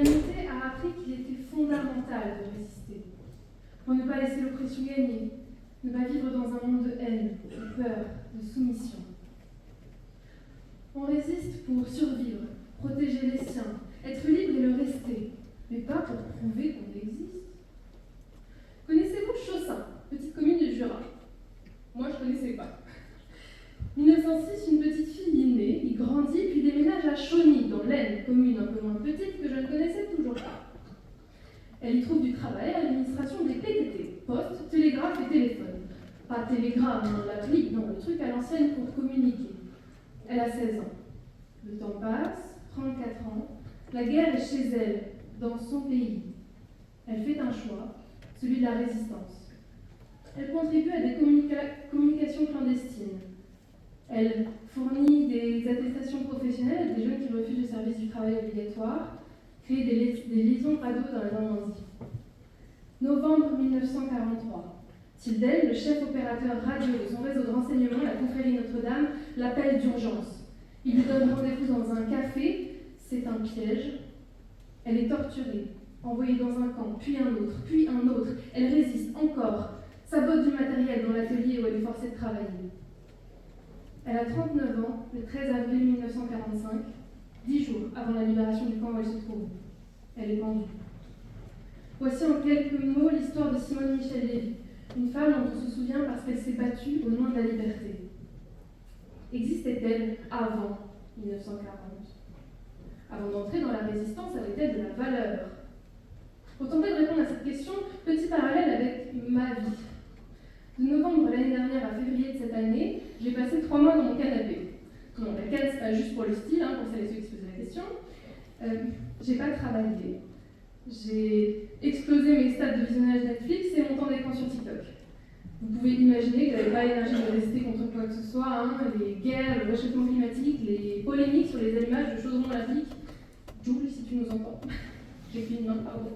l'humanité a appris qu'il était fondamental de résister, pour ne pas laisser l'oppression gagner, ne pas vivre dans un monde de haine, de peur, de soumission. On résiste pour survivre, protéger les siens, être libre et le rester, mais pas pour prouver qu'on existe. Connaissez-vous Chaussin, petite commune du Jura? Moi, je ne connaissais pas. 1906, une petite fille y naît, y grandit, puis déménage à Chauny, dans l'Aisne, commune un peu moins petite que je ne connaissais toujours pas. Elle y trouve du travail à l'administration des PTT, poste, télégraphe et téléphone. Pas télégramme, l'appli, non, le truc à l'ancienne pour communiquer. Elle a 16 ans. Le temps passe, 34 ans. La guerre est chez elle, dans son pays. Elle fait un choix, celui de la résistance. Elle contribue à des communications clandestines. Elle fournit des attestations professionnelles à des jeunes qui refusent le service du travail obligatoire, crée des liaisons radio dans la Normandie. Novembre 1943. Tildel, le chef opérateur radio de son réseau de renseignement, la confrérie Notre-Dame, l'appelle d'urgence. Il lui donne rendez-vous dans un café, c'est un piège. Elle est torturée, envoyée dans un camp, puis un autre, puis un autre. Elle résiste encore, sabote du matériel dans l'atelier où elle est forcée de travailler. Elle a 39 ans, le 13 avril 1945, 10 jours avant la libération du camp où elle se trouve. Elle est pendue. Voici en quelques mots l'histoire de Simone Michel Lévy, une femme dont on se souvient parce qu'elle s'est battue au nom de la liberté. Existait-elle avant 1940 ? Avant d'entrer dans la résistance, avait-elle de la valeur ? Pour tenter de répondre à cette question, petit parallèle avec ma vie. De novembre l'année dernière à février de cette année, j'ai passé 3 mois dans mon canapé. Non, la canne, c'est pas juste pour le style, pour celles et ceux qui se posaient la question. J'ai pas travaillé. J'ai explosé mes stats de visionnage Netflix et mon temps d'écran sur TikTok. Vous pouvez imaginer que j'avais pas l'énergie de résister contre quoi que ce soit, les guerres, le réchauffement climatique, les polémiques sur les allumages de chaudrons olympiques. Jules, si tu nous entends. J'ai pris une main, pardon.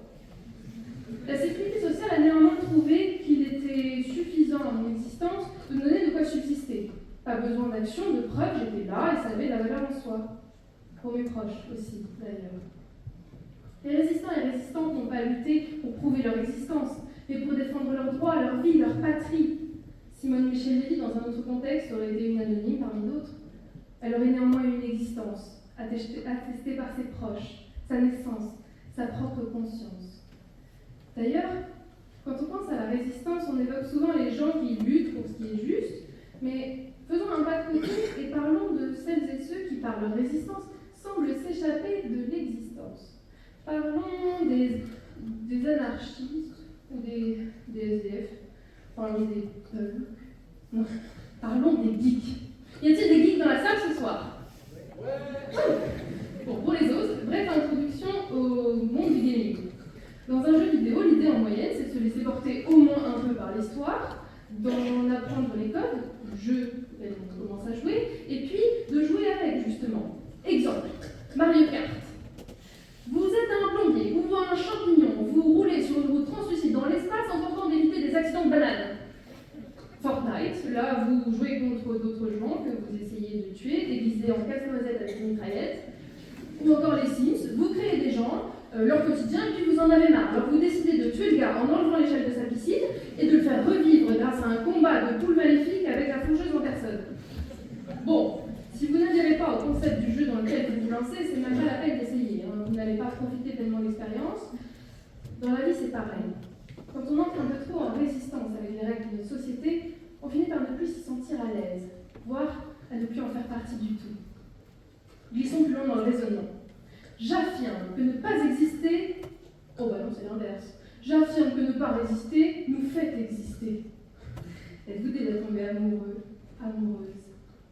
La sécurité sociale a néanmoins trouvé qu'il était suffisant à mon existence de me donner de quoi subsister. Pas besoin d'action, de preuve, j'étais là et ça avait de la valeur en soi. Pour mes proches aussi, d'ailleurs. Les résistants et résistantes n'ont pas lutté pour prouver leur existence, mais pour défendre leurs droits, leur vie, leur patrie. Simone Michel Lévy, dans un autre contexte, aurait été une anonyme parmi d'autres. Elle aurait néanmoins eu une existence, attestée par ses proches, sa naissance, sa propre conscience. D'ailleurs, quand on pense à la résistance, on évoque souvent les gens qui luttent pour ce qui est juste, mais faisons un pas de côté et parlons de celles et ceux qui, par leur résistance, semblent s'échapper de l'existence. Parlons des anarchistes ou des SDF, parlons des non, parlons des geeks. Y a-t-il des geeks dans la salle ce soir? Bon, pour les autres, bref introduction au monde du gaming. Dans un jeu vidéo, l'idée en moyenne, c'est de se laisser porter au moins un peu par l'histoire, d'en apprendre les codes, du jeu auquel on commence à jouer, et puis de jouer avec, justement. Exemple, Mario Kart. Vous êtes un plombier, vous voyez un champignon, vous roulez sur une route translucide dans l'espace en tentant d'éviter des accidents de banane. Fortnite, là vous jouez contre d'autres gens que vous essayez de tuer, déguisés en casse-noisette avec une mitraillette. Ou encore les Sims, vous créez des gens, leur quotidien, et puis vous en avez marre. Alors vous décidez de tuer le gars en enlevant l'échelle de sa piscine et de le faire revivre grâce à un combat de poule maléfique avec la fongeuse en personne. Bon, si vous n'adhérez pas au concept du jeu dans lequel vous vous lancez, c'est même pas la peine d'essayer. Vous n'allez pas profiter pleinement de l'expérience. Dans la vie, c'est pareil. Quand on entre un peu trop en résistance avec les règles de notre société, on finit par ne plus s'y sentir à l'aise, voire à ne plus en faire partie du tout. Glissons plus loin dans le raisonnement. J'affirme que ne pas exister... Oh bah non, c'est l'inverse. J'affirme que ne pas résister nous fait exister. Êtes-vous déjà tombé amoureux, amoureuse?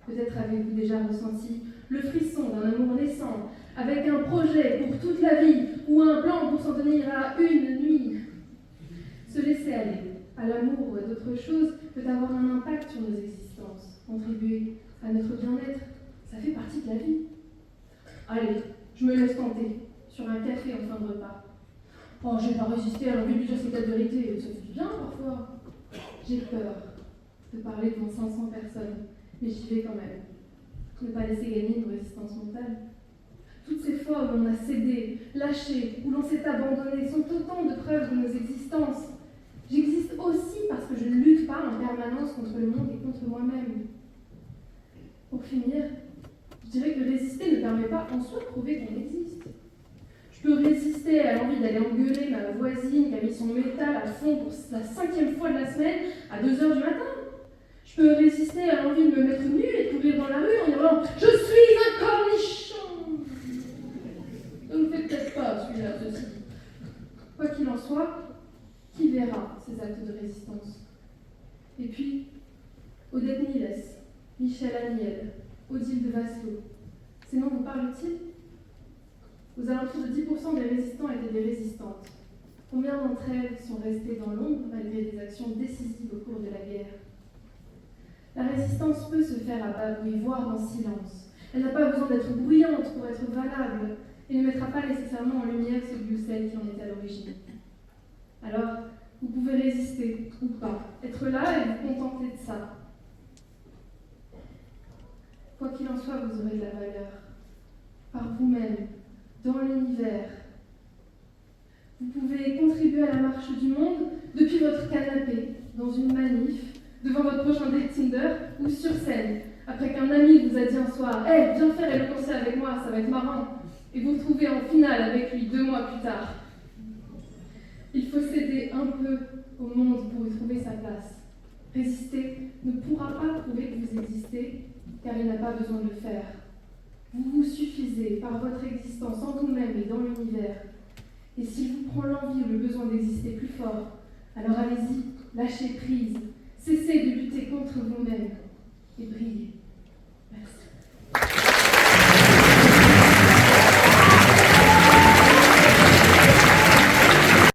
Peut-être avez-vous déjà ressenti le frisson d'un amour naissant, avec un projet pour toute la vie, ou un plan pour s'en tenir à une nuit. Se laisser aller à l'amour ou à d'autres choses peut avoir un impact sur nos existences, contribuer à notre bien-être. Ça fait partie de la vie. Allez, je me laisse tenter, sur un café en fin de repas. Oh, j'ai pas résisté à l'envie de lui dire cette vérité, ça fait du bien parfois. J'ai peur de parler devant 500 personnes, mais j'y vais quand même. Ne pas laisser gagner une résistance mentale. Toutes ces fois où l'on a cédé, lâché, où l'on s'est abandonné, sont autant de preuves de nos existences. J'existe aussi parce que je ne lutte pas en permanence contre le monde et contre moi-même. Pour finir, je dirais que résister ne permet pas en soi de prouver qu'on existe. Je peux résister à l'envie d'aller engueuler ma voisine qui a mis son métal à fond pour la 5e fois de la semaine à 2 h du matin. Je peux résister à l'envie de me mettre nue et de courir dans la rue en hurlant « Je suis un cornichon !» Ne me faites peut-être pas celui-là, ceci. Quoi qu'il en soit, qui verra ces actes de résistance? Et puis, Odette Niles, Michel Aniel, Odile de Vasselot, ces noms vous parlent-ils? Aux alentours de 10% des résistants étaient des résistantes. Combien d'entre elles sont restées dans l'ombre malgré des actions décisives au cours de la guerre? La résistance peut se faire à bas bruit, voire en silence. Elle n'a pas besoin d'être bruyante pour être valable et ne mettra pas nécessairement en lumière celui ou celle qui en est à l'origine. Alors, vous pouvez résister ou pas, être là et vous contenter de ça. Quoi qu'il en soit, vous aurez de la valeur. Par vous-même, dans l'univers. Vous pouvez contribuer à la marche du monde depuis votre canapé, dans une manif, devant votre prochain date Tinder ou sur scène, après qu'un ami vous a dit un soir « Hey, viens faire le concert avec moi, ça va être marrant !» et vous retrouvez en finale avec lui 2 mois plus tard. Il faut céder un peu au monde pour y trouver sa place. Résister ne pourra pas prouver que vous existez, car il n'a pas besoin de le faire. Vous vous suffisez par votre existence en vous-même et dans l'univers. Et s'il vous prend l'envie ou le besoin d'exister plus fort, alors allez-y, lâchez prise, cessez de lutter contre vous-même.